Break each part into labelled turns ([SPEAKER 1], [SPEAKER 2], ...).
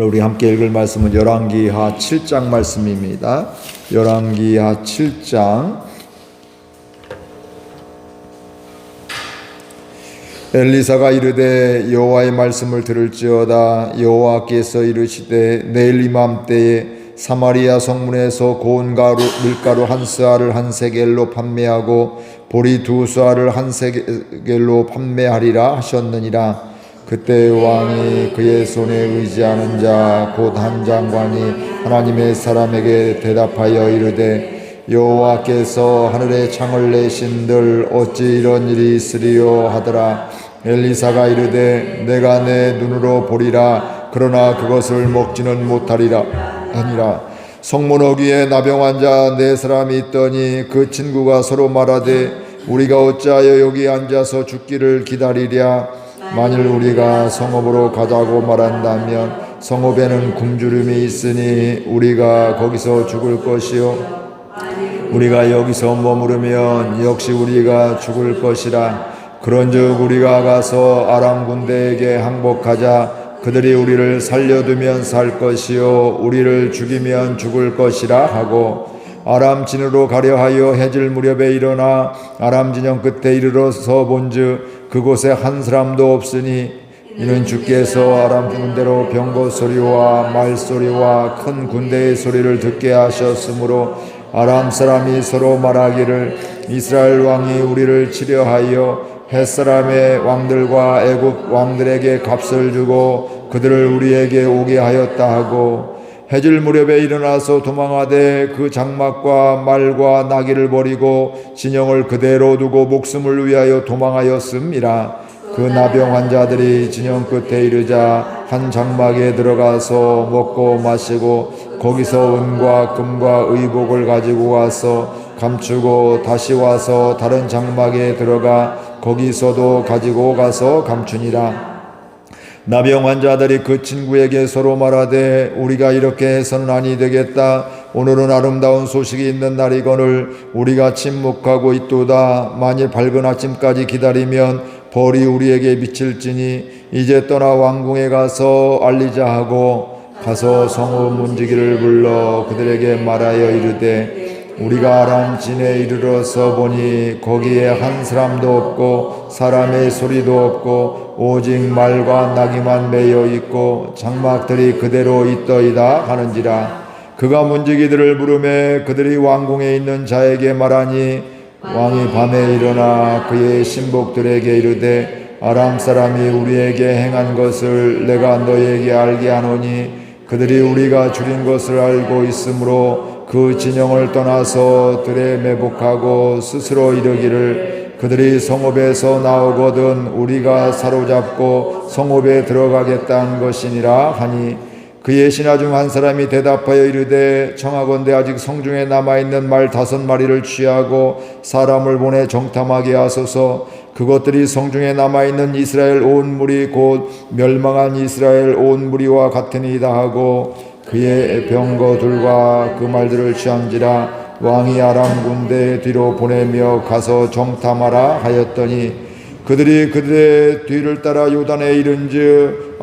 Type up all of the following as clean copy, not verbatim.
[SPEAKER 1] 우리 함께 읽을 말씀은 열왕기하 7장 말씀입니다. 열왕기하 7장. 엘리사가 이르되 여호와의 말씀을 들을지어다. 여호와께서 이르시되 내일 이맘때에 사마리아 성문에서 고운 밀가루 한 스아를 한 세겔로 판매하고 보리 두 스아를 한 세겔로 판매하리라 하셨느니라. 그때 왕이 그의 손에 의지하는 자 곧 한 장관이 하나님의 사람에게 대답하여 이르되 여호와께서 하늘에 창을 내신들 어찌 이런 일이 있으리요 하더라. 엘리사가 이르되 내가 내 눈으로 보리라. 그러나 그것을 먹지는 못하리라 하니라. 성문 어귀에 나병 자 네 사람이 있더니 그 친구가 서로 말하되 우리가 어찌하여 여기 앉아서 죽기를 기다리랴. 만일 우리가 성읍으로 가자고 말한다면 성읍에는 굶주림이 있으니 우리가 거기서 죽을 것이요 우리가 여기서 머무르면 역시 우리가 죽을 것이라. 그런즉 우리가 가서 아람 군대에게 항복하자. 그들이 우리를 살려두면 살 것이요 우리를 죽이면 죽을 것이라 하고 아람 진으로 가려 하여 해질 무렵에 일어나 아람 진영 끝에 이르러서 본즉 그곳에 한 사람도 없으니 이는 주께서 아람 군대로 병거 소리와 말소리와 큰 군대의 소리를 듣게 하셨으므로 아람 사람이 서로 말하기를 이스라엘 왕이 우리를 치려하여 햇사람의 왕들과 애굽 왕들에게 값을 주고 그들을 우리에게 오게 하였다 하고 해질 무렵에 일어나서 도망하되 그 장막과 말과 나귀를 버리고 진영을 그대로 두고 목숨을 위하여 도망하였음이라. 그 나병 환자들이 진영 끝에 이르자 한 장막에 들어가서 먹고 마시고 거기서 은과 금과 의복을 가지고 와서 감추고 다시 와서 다른 장막에 들어가 거기서도 가지고 가서 감추니라. 나병 환자들이 그 친구에게 서로 말하되 우리가 이렇게 해서는 아니 되겠다. 오늘은 아름다운 소식이 있는 날이거늘 우리가 침묵하고 있도다. 만일 밝은 아침까지 기다리면 벌이 우리에게 미칠지니 이제 떠나 왕궁에 가서 알리자 하고 가서 성읍 문지기를 불러 그들에게 말하여 이르되 우리가 아람 진에 이르러서 보니 거기에 한 사람도 없고 사람의 소리도 없고 오직 말과 나귀만 매여 있고 장막들이 그대로 있더이다 하는지라. 그가 문지기들을 부르매 그들이 왕궁에 있는 자에게 말하니 왕이 밤에 일어나 그의 신복들에게 이르되 아람 사람이 우리에게 행한 것을 내가 너에게 알게 하노니 그들이 우리가 줄인 것을 알고 있으므로 그 진영을 떠나서 들에 매복하고 스스로 이르기를 그들이 성읍에서 나오거든 우리가 사로잡고 성읍에 들어가겠다는 것이니라 하니 그의 신하 중 한 사람이 대답하여 이르되 청하건대 아직 성중에 남아있는 말 5마리를 취하고 사람을 보내 정탐하게 하소서. 그것들이 성중에 남아있는 이스라엘 온 무리 곧 멸망한 이스라엘 온 무리와 같으니이다 하고 그의 병거들과 그 말들을 취한지라. 왕이 아람 군대 뒤로 보내며 가서 정탐하라 하였더니 그들이 그들의 뒤를 따라 요단에 이른즉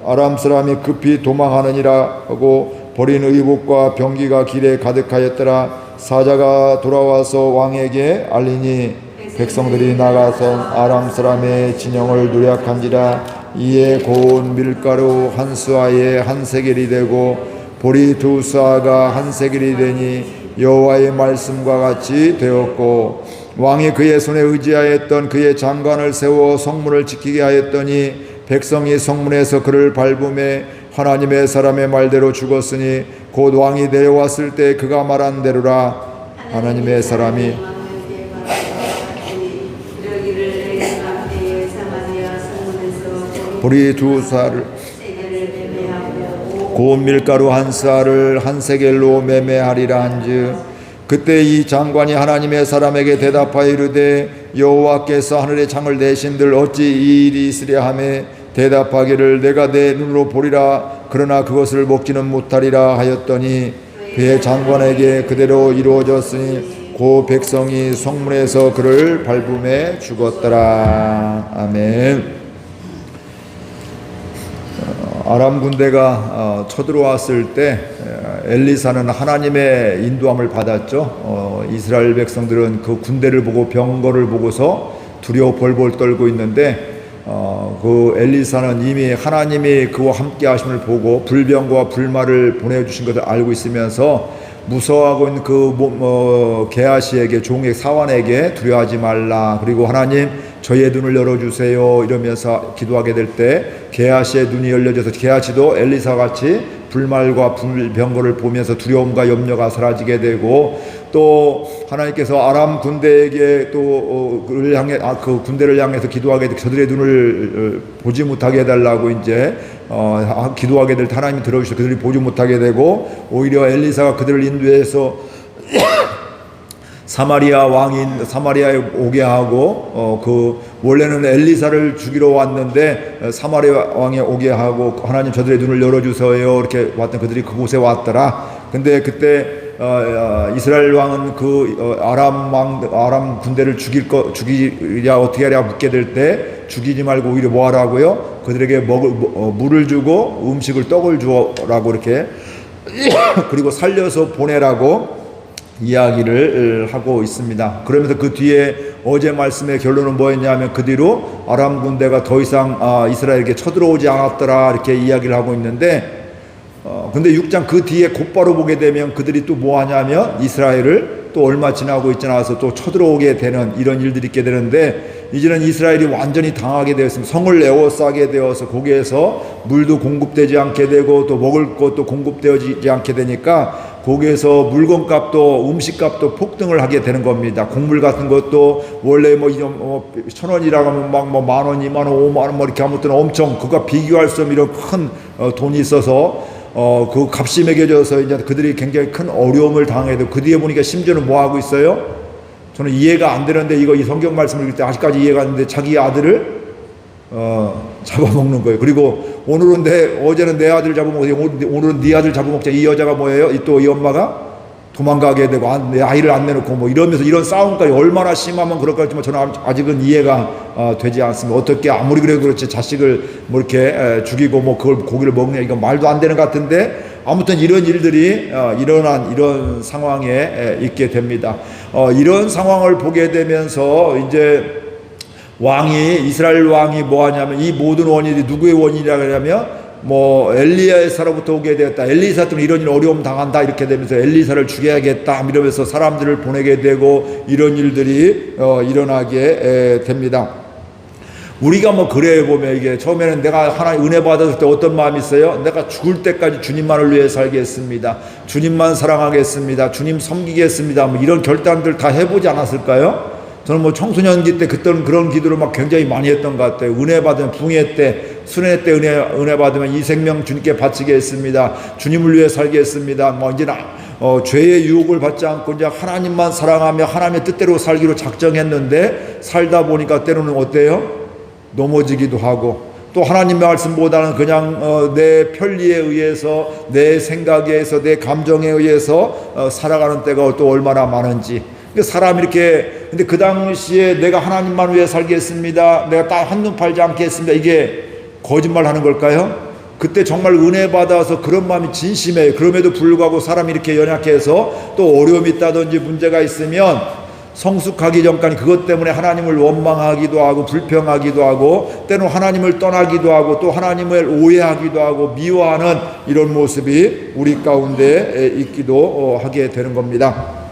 [SPEAKER 1] 아람 사람이 급히 도망하느니라 하고 버린 의복과 병기가 길에 가득하였더라. 사자가 돌아와서 왕에게 알리니 백성들이 나가서 아람 사람의 진영을 노략한지라. 이에 고운 밀가루 한 스아에 한 세겔이 되고 보리 두 스아가 한 세겔이 되니 여호와의 말씀과 같이 되었고 왕이 그의 손에 의지하였던 그의 장관을 세워 성문을 지키게 하였더니 백성이 성문에서 그를 밟음에 하나님의 사람의 말대로 죽었으니 곧 왕이 내려왔을 때 그가 말한 대로라. 하나님의 사람이 보리 두 스아를 고운 밀가루 한 스아를 한 세겔로 매매하리라 한즉 그때 이 장관이 하나님의 사람에게 대답하여 이르되 여호와께서 하늘의 창을 내신들 어찌 이 일이 있으랴 하매 대답하기를 내가 내 눈으로 보리라. 그러나 그것을 먹지는 못하리라 하였더니 그의 장관에게 그대로 이루어졌으니 그 백성이 성문에서 그를 밟음에 죽었더라. 아멘. 아람 군대가 쳐들어왔을 때 엘리사는 하나님의 인도함을 받았죠. 이스라엘 백성들은 그 군대를 보고 병거를 보고서 두려워 벌벌 떨고 있는데 그 엘리사는 이미 하나님이 그와 함께 하심을 보고 불병과 불말을 보내주신 것을 알고 있으면서 무서워하고 있는 그 게하시에게, 종의 사환에게 두려워하지 말라, 그리고 하나님 저의 눈을 열어주세요 이러면서 기도하게 될 때 게하시의 눈이 열려져서 게하시도 엘리사같이 불말과 불병거를 보면서 두려움과 염려가 사라지게 되고, 또 하나님께서 아람 군대에게 또 그를 향해 그 군대를 향해서 기도하게 돼 저들의 눈을 보지 못하게 해달라고 이제 기도하게 될 때 하나님이 들어주셔서 그들이 보지 못하게 되고, 오히려 엘리사가 그들을 인도해서 사마리아 왕인 사마리아에 오게 하고 그 원래는 엘리사를 죽이러 왔는데 사마리아 왕에 오게 하고, 하나님 저들의 눈을 열어주세요 이렇게 왔던 그들이 그곳에 왔더라. 근데 그때 이스라엘 왕은 그 아람 군대를 죽이랴 어떻게 하랴 묻게 될 때 죽이지 말고 오히려 뭐 하라고요? 그들에게 물을 주고 음식을 떡을 주라고 이렇게 그리고 살려서 보내라고 이야기를 하고 있습니다. 그러면서 그 뒤에 어제 말씀의 결론은 뭐였냐면 그 뒤로 아람 군대가 더 이상 이스라엘에게 쳐들어오지 않았더라 이렇게 이야기를 하고 있는데, 근데 6장 그 뒤에 곧바로 보게 되면 그들이 또 뭐 하냐면 이스라엘을 또 얼마 지나고 있지 않아서 또 쳐들어오게 되는 이런 일들이 있게 되는데, 이제는 이스라엘이 완전히 당하게 되었습니다. 성을 에워싸게 되어서 거기에서 물도 공급되지 않게 되고 또 먹을 것도 공급되지 않게 되니까 거기에서 물건값도 음식값도 폭등을 하게 되는 겁니다. 곡물 같은 것도 원래 뭐 1,000원이라고 하면 막 뭐 10,000원, 20,000원, 50,000원 뭐 이렇게 아무튼 엄청 그가 비교할 수 없는 이런 큰 돈이 있어서 그 값이 매겨져서 이제 그들이 굉장히 큰 어려움을 당하게 되고, 그 뒤에 보니까 심지어는 뭐 하고 있어요? 저는 이해가 안 되는데 이 성경 말씀을 읽을 때 아직까지 이해가 안 되는데 자기 아들을 잡아먹는 거예요. 그리고 어제는 내 아들 잡아먹고 오늘은 네 아들 잡아먹자. 이 여자가 뭐예요? 또 이 엄마가 도망가게 되고 내 아이를 안 내놓고 뭐 이러면서 이런 싸움까지 얼마나 심하면 그럴까 했지만 저는 아직은 이해가 되지 않습니다. 어떻게 아무리 그래도 그렇지 자식을 뭐 이렇게 죽이고 뭐 그걸 고기를 먹냐, 이건 말도 안 되는 것 같은데, 아무튼 이런 일들이 일어난 이런 상황에 있게 됩니다. 이런 상황을 보게 되면서 이제 이스라엘 왕이 뭐 하냐면 이 모든 원인이 누구의 원인이라 하냐면 뭐 엘리야에서로부터 오게 되었다. 엘리사 때문에 이런 일 어려움 당한다 이렇게 되면서 엘리사를 죽여야겠다 이러면서 사람들을 보내게 되고 이런 일들이 일어나게 됩니다. 우리가 뭐 그래 보면 이게 처음에는 내가 하나님 은혜 받았을 때 어떤 마음이 있어요? 내가 죽을 때까지 주님만을 위해 살겠습니다. 주님만 사랑하겠습니다. 주님 섬기겠습니다. 뭐 이런 결단들 다 해보지 않았을까요? 저는 뭐 청소년기 때 그때는 그런 기도를 막 굉장히 많이 했던 것 같아요. 은혜 받으면 붕해 때, 순회 때 은혜 받으면 이 생명 주님께 바치겠습니다. 주님을 위해 살겠습니다. 뭐 이제는 죄의 유혹을 받지 않고 이제 하나님만 사랑하며 하나님의 뜻대로 살기로 작정했는데 살다 보니까 때로는 어때요? 넘어지기도 하고, 또 하나님의 말씀보다는 그냥 내 편리에 의해서, 내 생각에 의해서, 내 감정에 의해서 살아가는 때가 또 얼마나 많은지. 사람이 이렇게, 근데 그 당시에 내가 하나님만 위해 살겠습니다, 내가 딱 한눈 팔지 않겠습니다, 이게 거짓말 하는 걸까요? 그때 정말 은혜 받아서 그런 마음이 진심이에요. 그럼에도 불구하고 사람이 이렇게 연약해서 또 어려움이 있다든지 문제가 있으면 성숙하기 전까지 그것 때문에 하나님을 원망하기도 하고 불평하기도 하고 때로는 하나님을 떠나기도 하고 또 하나님을 오해하기도 하고 미워하는 이런 모습이 우리 가운데 있기도 하게 되는 겁니다.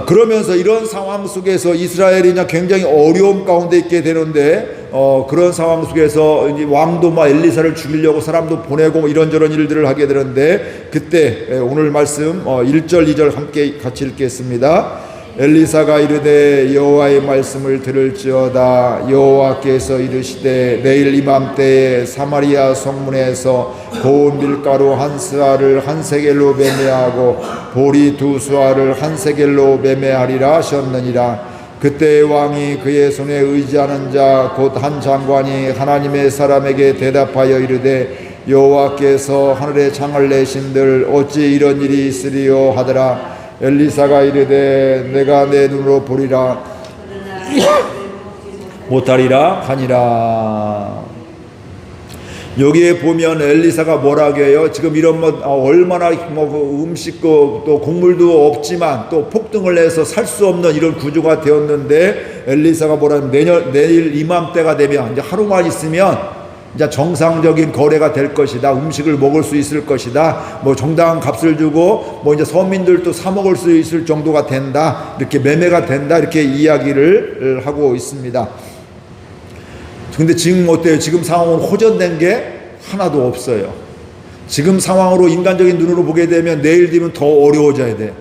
[SPEAKER 1] 그러면서 이런 상황 속에서 이스라엘이 굉장히 어려움 가운데 있게 되는데, 그런 상황 속에서 이제 왕도 막 엘리사를 죽이려고 사람도 보내고 이런저런 일들을 하게 되는데, 그때 오늘 말씀 1절 2절 함께 같이 읽겠습니다. 엘리사가 이르되 여호와의 말씀을 들을지어다. 여호와께서 이르시되 내일 이맘때에 사마리아 성문에서 고운 밀가루 한 스아를 한 세겔로 매매하고 보리 두 수아를 한 세겔로 매매하리라 하셨느니라. 그때 왕이 그의 손에 의지하는 자 곧 한 장관이 하나님의 사람에게 대답하여 이르되 여호와께서 하늘에 창을 내신들 어찌 이런 일이 있으리요 하더라. 엘리사가 이르되 내가 내 눈으로 보리라 못하리라 하니라. 여기에 보면 엘리사가 뭐라고 해요? 지금 이런 얼마나 음식도 또 곡물도 없지만 또 폭등을 해서 살 수 없는 이런 구조가 되었는데 엘리사가 뭐라면 내일 이맘때가 되면 이제 하루만 있으면 이제 정상적인 거래가 될 것이다. 음식을 먹을 수 있을 것이다. 뭐 정당한 값을 주고 뭐 이제 서민들도 사 먹을 수 있을 정도가 된다. 이렇게 매매가 된다. 이렇게 이야기를 하고 있습니다. 근데 지금 어때요? 지금 상황은 호전된 게 하나도 없어요. 지금 상황으로 인간적인 눈으로 보게 되면 내일 되면 더 어려워져야 돼요.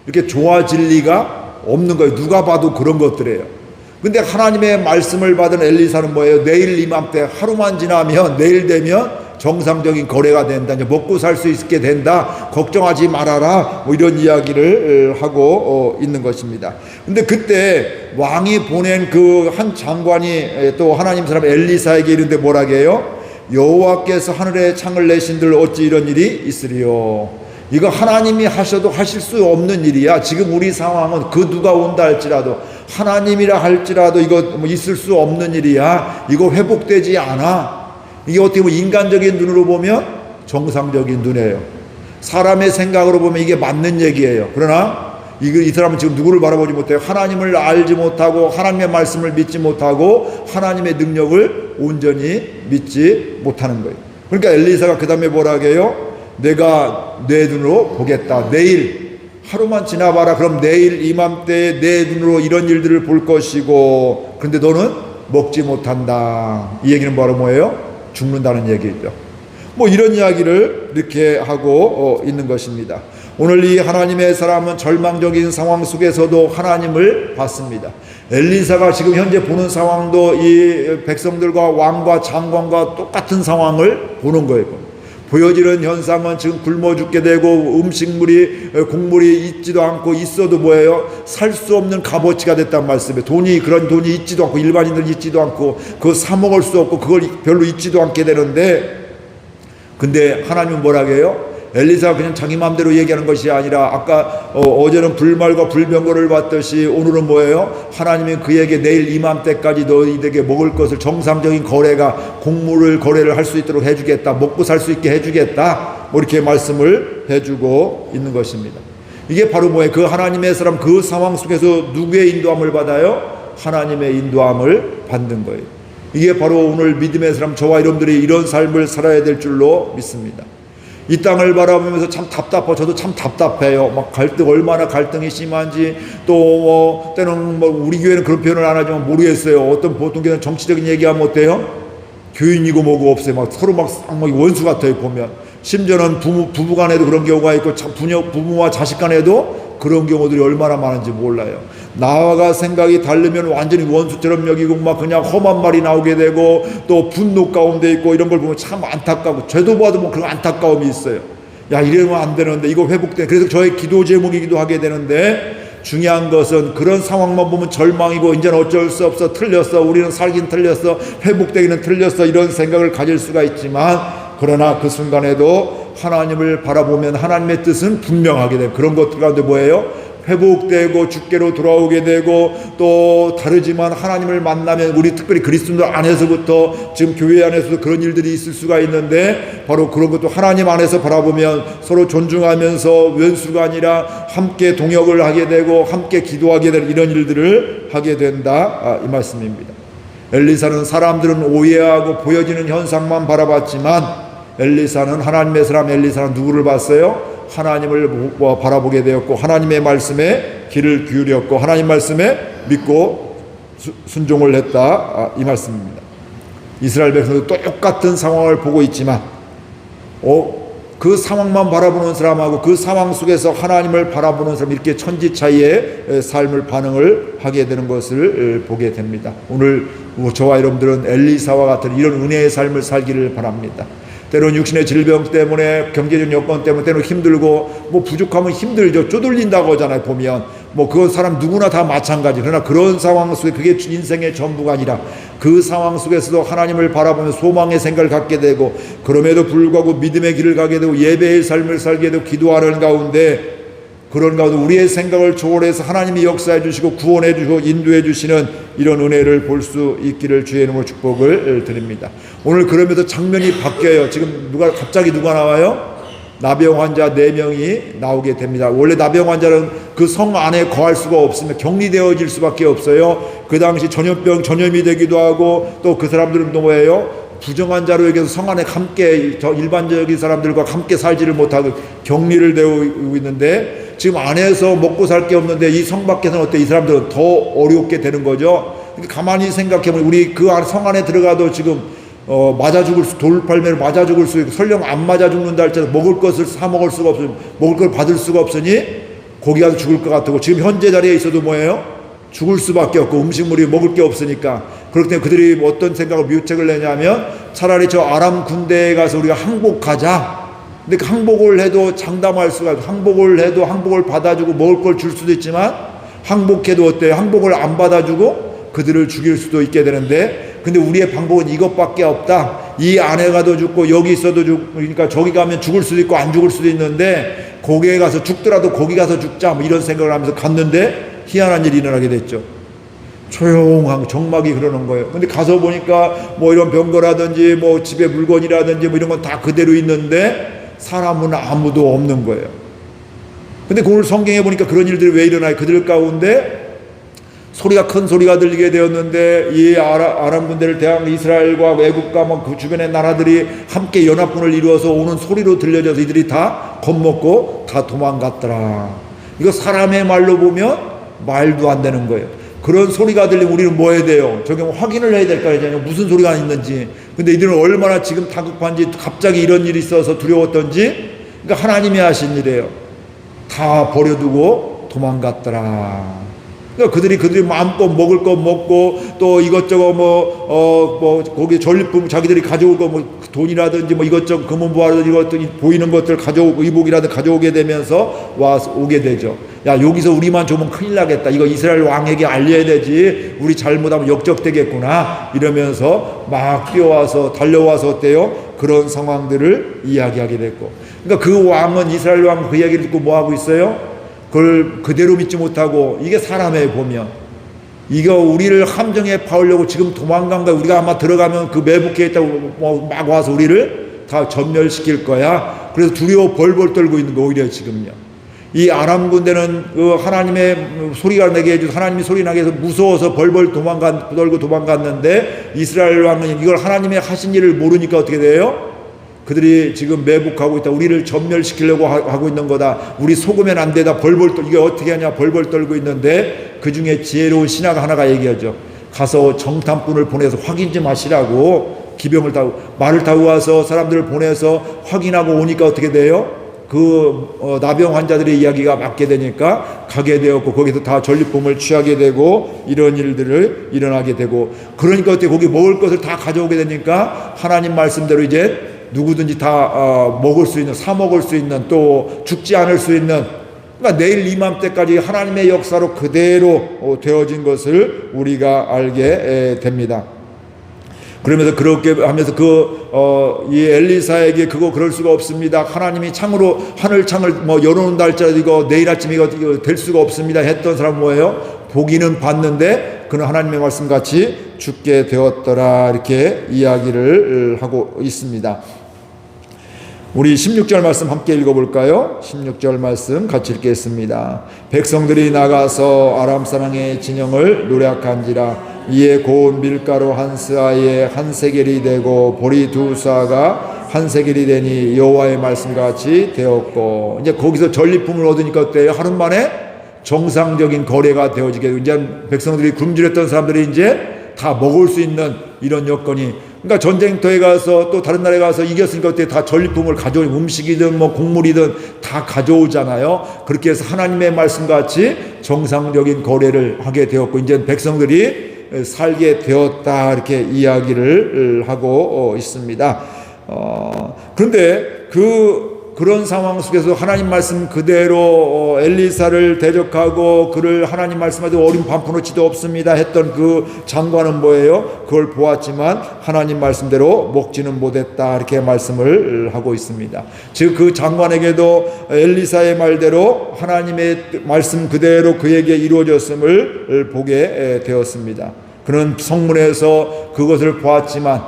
[SPEAKER 1] 이렇게 좋아질 리가 없는 거예요. 누가 봐도 그런 것들이에요. 근데 하나님의 말씀을 받은 엘리사는 뭐예요? 내일 이맘때 하루만 지나면 내일 되면 정상적인 거래가 된다. 이제 먹고 살 수 있게 된다. 걱정하지 말아라. 뭐 이런 이야기를 하고 있는 것입니다. 근데 그때 왕이 보낸 그 한 장관이 또 하나님 사람 엘리사에게 이르는데 뭐라고 해요? 여호와께서 하늘에 창을 내신들 어찌 이런 일이 있으리요? 이거 하나님이 하셔도 하실 수 없는 일이야. 지금 우리 상황은 그 누가 온다 할지라도 하나님이라 할지라도 이거 뭐 있을 수 없는 일이야. 이거 회복되지 않아. 이게 어떻게 보면 인간적인 눈으로 보면 정상적인 눈이에요. 사람의 생각으로 보면 이게 맞는 얘기예요. 그러나 이 사람은 지금 누구를 바라보지 못해요. 하나님을 알지 못하고 하나님의 말씀을 믿지 못하고 하나님의 능력을 온전히 믿지 못하는 거예요. 그러니까 엘리사가 그 다음에 뭐라고 해요? 내가 내 눈으로 보겠다. 내일 하루만 지나봐라. 그럼 내일 이맘때에 내 눈으로 이런 일들을 볼 것이고, 그런데 너는 먹지 못한다. 이 얘기는 바로 뭐예요? 죽는다는 얘기죠. 뭐 이런 이야기를 이렇게 하고 있는 것입니다. 오늘 이 하나님의 사람은 절망적인 상황 속에서도 하나님을 봤습니다. 엘리사가 지금 현재 보는 상황도 이 백성들과 왕과 장관과 똑같은 상황을 보는 거예요. 보여지는 현상은 지금 굶어 죽게 되고 음식물이 곡물이 있지도 않고 있어도 뭐예요? 살 수 없는 값어치가 됐단 말씀이에요. 그런 돈이 있지도 않고 일반인들 있지도 않고 그거 사 먹을 수 없고 그걸 별로 있지도 않게 되는데, 근데 하나님은 뭐라고 해요? 엘리사가 그냥 자기 마음대로 얘기하는 것이 아니라 아까 어제는 불말과 불병거를 봤듯이 오늘은 뭐예요? 하나님이 그에게 내일 이맘때까지 너희에게 먹을 것을 정상적인 거래가 거래를 할 수 있도록 해주겠다. 먹고 살 수 있게 해주겠다. 뭐 이렇게 말씀을 해주고 있는 것입니다. 이게 바로 뭐예요? 그 하나님의 사람 그 상황 속에서 누구의 인도함을 받아요? 하나님의 인도함을 받는 거예요. 이게 바로 오늘 믿음의 사람 저와 여러분들이 이런 삶을 살아야 될 줄로 믿습니다. 이 땅을 바라보면서 참 답답하고 저도 참 답답해요. 막 얼마나 갈등이 심한지, 또 때는 우리 교회는 그런 표현을 안 하지만 모르겠어요. 어떤 보통 교회는 정치적인 얘기하면 어때요? 교인이고 뭐고 없어요. 막 서로 막 원수 같아요. 보면 심지어는 부부 간에도 그런 경우가 있고 부모와 자식 간에도 그런 경우들이 얼마나 많은지 몰라요. 나와가 생각이 다르면 완전히 원수처럼 여기고 막 그냥 험한 말이 나오게 되고 또 분노 가운데 있고 이런 걸 보면 참 안타깝고 죄도 봐도 뭐 그런 안타까움이 있어요. 야, 이러면 안 되는데 이거 회복돼. 그래서 저의 기도 제목이기도 하게 되는데, 중요한 것은 그런 상황만 보면 절망이고 이제는 어쩔 수 없어, 틀렸어, 우리는 살긴 틀렸어, 회복되기는 틀렸어, 이런 생각을 가질 수가 있지만, 그러나 그 순간에도 하나님을 바라보면 하나님의 뜻은 분명하게 돼요. 그런 것들 가운데 뭐예요? 회복되고 주께로 돌아오게 되고, 또 다르지만 하나님을 만나면 우리 특별히 그리스도 안에서부터 지금 교회 안에서도 그런 일들이 있을 수가 있는데, 바로 그런 것도 하나님 안에서 바라보면 서로 존중하면서 왼수가 아니라 함께 동역을 하게 되고 함께 기도하게 되는 이런 일들을 하게 된다, 이 말씀입니다. 엘리사는 사람들은 오해하고 보여지는 현상만 바라봤지만, 엘리사는 하나님의 사람 엘리사는 누구를 봤어요? 하나님을 바라보게 되었고 하나님의 말씀에 귀를 기울였고 하나님 말씀에 믿고 순종을 했다, 이 말씀입니다. 이스라엘 백성도 똑같은 상황을 보고 있지만 그 상황만 바라보는 사람하고 그 상황 속에서 하나님을 바라보는 사람, 이렇게 천지 차이의 삶을 반응을 하게 되는 것을 보게 됩니다. 오늘 저와 여러분들은 엘리사와 같은 이런 은혜의 삶을 살기를 바랍니다. 때로는 육신의 질병 때문에, 경제적 여건 때문에, 때로는 힘들고, 뭐 부족하면 힘들죠. 쪼들린다고 하잖아요. 보면 뭐 그건 사람 누구나 다 마찬가지. 그러나 그런 상황 속에 그게 인생의 전부가 아니라 그 상황 속에서도 하나님을 바라보며 소망의 생각을 갖게 되고, 그럼에도 불구하고 믿음의 길을 가게 되고 예배의 삶을 살게 되고 기도하는 가운데 그런 가운데 우리의 생각을 초월해서 하나님이 역사해 주시고 구원해 주시고 인도해 주시는 이런 은혜를 볼 수 있기를 주의 이름으로 축복을 드립니다. 오늘 그러면서 장면이 바뀌어요. 지금 갑자기 누가 나와요? 나병 환자 4명이 나오게 됩니다. 원래 나병 환자는 그 성 안에 거할 수가 없으면 격리되어질 수밖에 없어요. 그 당시 전염이 되기도 하고, 또 그 사람들은 또 뭐예요? 부정한 자로 여기서 성 안에 함께 일반적인 사람들과 함께 살지를 못하고 격리를 되고 있는데, 지금 안에서 먹고 살 게 없는데 이 성 밖에서는 어때? 이 사람들은 더 어렵게 되는 거죠. 가만히 생각해보면 우리 그 성 안에 들어가도 지금 맞아 죽을 수, 돌팔매를 맞아 죽을 수 있고, 설령 안 맞아 죽는다 할지라도 먹을 것을 사 먹을 수가 없으니, 먹을 걸 받을 수가 없으니 거기 가서 죽을 것 같고, 지금 현재 자리에 있어도 뭐예요? 죽을 수밖에 없고 음식물이 먹을 게 없으니까. 그렇기 때문에 그들이 어떤 생각을 묘책을 내냐면, 차라리 저 아람 군대에 가서 우리가 항복하자. 근데 그 항복을 해도 장담할 수가 없고, 항복을 해도 항복을 받아주고 먹을 걸 줄 수도 있지만, 항복해도 어때요? 항복을 안 받아주고 그들을 죽일 수도 있게 되는데, 근데 우리의 방법은 이것밖에 없다. 이 안에 가도 죽고 여기 있어도 죽고, 그러니까 저기 가면 죽을 수도 있고 안 죽을 수도 있는데 거기에 가서 죽더라도 거기 가서 죽자, 뭐 이런 생각을 하면서 갔는데 희한한 일이 일어나게 됐죠. 조용한 정막이 그러는 거예요. 근데 가서 보니까 뭐 이런 병거라든지 뭐 집에 물건이라든지 뭐 이런 건 다 그대로 있는데 사람은 아무도 없는 거예요. 근데 오늘 성경에 보니까 그런 일들이 왜 일어나요? 그들 가운데 큰 소리가 들리게 되었는데, 이 아람 군대를 대항 이스라엘과 외국과 뭐 그 주변의 나라들이 함께 연합군을 이루어서 오는 소리로 들려져서 이들이 다 겁먹고 다 도망갔더라. 이거 사람의 말로 보면 말도 안 되는 거예요. 그런 소리가 들리면 우리는 뭐 해야 돼요? 저기 확인을 해야 될 거 아니에요. 무슨 소리가 있는지. 근데 이들은 얼마나 지금 다급한지, 갑자기 이런 일이 있어서 두려웠던지. 그러니까 하나님이 하신 일이에요. 다 버려두고 도망갔더라. 그들이 마음껏 먹을 거 먹고, 또 이것저것 거기 전리품 자기들이 가져올 거 뭐 돈이라든지 뭐 이것저것 금은보화라든지 이것들 보이는 것들 가져오고, 의복이라든지 가져오게 되면서 오게 되죠. 야, 여기서 우리만 좀 큰일 나겠다. 이거 이스라엘 왕에게 알려야 되지. 우리 잘못하면 역적되겠구나. 이러면서 막 뛰어와서 달려와서 어때요? 그런 상황들을 이야기하게 됐고. 그러니까 그 왕은, 이스라엘 왕 그 이야기를 듣고 뭐 하고 있어요? 그걸 그대로 믿지 못하고, 이게 사람의 보면 이거 우리를 함정에 파우려고 지금 도망간 거야. 우리가 아마 들어가면 그 매복해 있다고 막 와서 우리를 다 전멸시킬 거야. 그래서 두려워 벌벌 떨고 있는 거. 오히려 지금요, 이 아람 군대는 그 하나님의 소리가 나게 해줘서, 하나님이 소리 나게 해서 무서워서 벌벌 떨고 도망갔는데, 이스라엘 왕은 이걸 하나님의 하신 일을 모르니까 어떻게 돼요? 그들이 지금 매복하고 있다. 우리를 전멸시키려고 하고 있는 거다. 우리 속으면 안 되다. 이게 어떻게 하냐. 벌벌 떨고 있는데, 그 중에 지혜로운 신하가 하나가 얘기하죠. 가서 정탐꾼을 보내서 확인 좀 하시라고. 기병을 타고, 말을 타고 와서 사람들을 보내서 확인하고 오니까 어떻게 돼요? 나병 환자들의 이야기가 맞게 되니까 가게 되었고, 거기서 다 전리품을 취하게 되고, 이런 일들을 일어나게 되고, 그러니까 어떻게 거기 먹을 것을 다 가져오게 되니까 하나님 말씀대로 이제 누구든지 다 먹을 수 있는, 사 먹을 수 있는, 또 죽지 않을 수 있는, 그러니까 내일 이맘때까지 하나님의 역사로 그대로 되어진 것을 우리가 알게 됩니다. 그러면서 그렇게 하면서 이 엘리사에게 그럴 수가 없습니다. 하나님이 하늘 창을 열어놓는다 할지라도 이거 내일 아침 이거 될 수가 없습니다 했던 사람은 뭐예요? 보기는 봤는데 그는 하나님의 말씀같이 죽게 되었더라. 이렇게 이야기를 하고 있습니다. 우리 16절 말씀 함께 읽어볼까요? 16절 말씀 같이 읽겠습니다. 백성들이 나가서 아람 사람의 진영을 노략한지라. 이에 고운 밀가루 한 스아에 한 세겔이 되고 보리 두 스아가 한 세겔이 되니 여호와의 말씀과 같이 되었고. 이제 거기서 전리품을 얻으니까 어때요? 하루 만에 정상적인 거래가 되어지게 되고, 이제 백성들이 굶주렸던 사람들이 이제 다 먹을 수 있는 이런 여건이, 그러니까 전쟁터에 가서 또 다른 나라에 가서 이겼으니까 그때 다 전리품을 가져오고, 음식이든 뭐 곡물이든 다 가져오잖아요. 그렇게 해서 하나님의 말씀과 같이 정상적인 거래를 하게 되었고, 이제 백성들이 살게 되었다. 이렇게 이야기를 하고 있습니다. 그런데 그 그런 상황 속에서 하나님 말씀 그대로 엘리사를 대적하고 그를 하나님 말씀하고 어린 반푼어치도 없습니다 했던 그 장관은 뭐예요? 그걸 보았지만 하나님 말씀대로 먹지는 못했다 이렇게 말씀을 하고 있습니다. 즉 그 장관에게도 엘리사의 말대로 하나님의 말씀 그대로 그에게 이루어졌음을 보게 되었습니다. 그는 성문에서 그것을 보았지만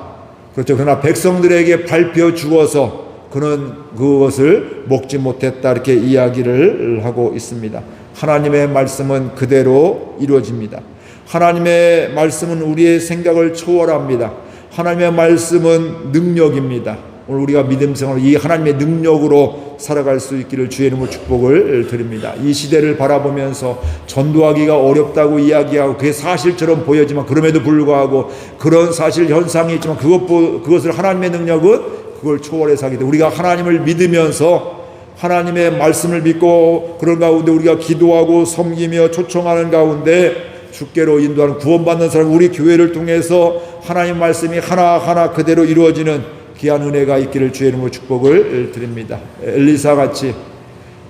[SPEAKER 1] 그렇죠. 그러나 백성들에게 밟혀 죽어서 그는 그것을 먹지 못했다 이렇게 이야기를 하고 있습니다. 하나님의 말씀은 그대로 이루어집니다. 하나님의 말씀은 우리의 생각을 초월합니다. 하나님의 말씀은 능력입니다. 오늘 우리가 믿음 생활 이 하나님의 능력으로 살아갈 수 있기를 주의 이름으로 축복을 드립니다. 이 시대를 바라보면서 전도하기가 어렵다고 이야기하고 그게 사실처럼 보여지만 그럼에도 불구하고 그런 사실 현상이 있지만 그것을 하나님의 능력은 그걸 초월해서 하기 때문에 우리가 하나님을 믿으면서 하나님의 말씀을 믿고 그런 가운데 우리가 기도하고 섬기며 초청하는 가운데 주께로 인도하는 구원받는 사람 우리 교회를 통해서 하나님 말씀이 하나하나 그대로 이루어지는 귀한 은혜가 있기를 주의 이름으로 축복을 드립니다. 엘리사같이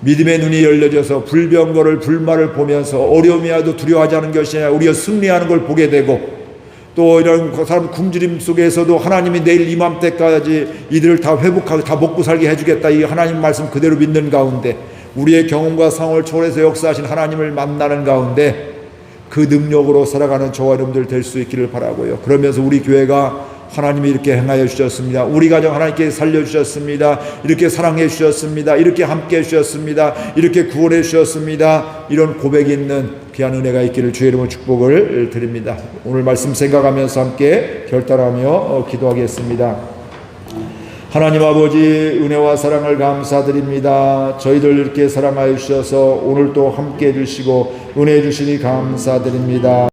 [SPEAKER 1] 믿음의 눈이 열려져서 불병거를 불말을 보면서 어려움이 와도 두려워하지 않은 것이 아니라 우리가 승리하는 걸 보게 되고 또 이런 사람 굶주림 속에서도 하나님이 내일 이맘때까지 이들을 다 회복하고 다 먹고 살게 해주겠다 이 하나님 말씀 그대로 믿는 가운데 우리의 경험과 상황을 초월해서 역사하신 하나님을 만나는 가운데 그 능력으로 살아가는 저와 여러분들 될 수 있기를 바라고요. 그러면서 우리 교회가 하나님이 이렇게 행하여 주셨습니다. 우리 가정 하나님께 살려주셨습니다. 이렇게 사랑해 주셨습니다. 이렇게 함께 해 주셨습니다. 이렇게 구원해 주셨습니다. 이런 고백이 있는 귀한 은혜가 있기를 주의 이름으로 축복을 드립니다. 오늘 말씀 생각하면서 함께 결단하며 기도하겠습니다. 하나님 아버지 은혜와 사랑을 감사드립니다. 저희들 이렇게 사랑하여 주셔서 오늘 또 함께 해주시고 은혜 주시니 감사드립니다.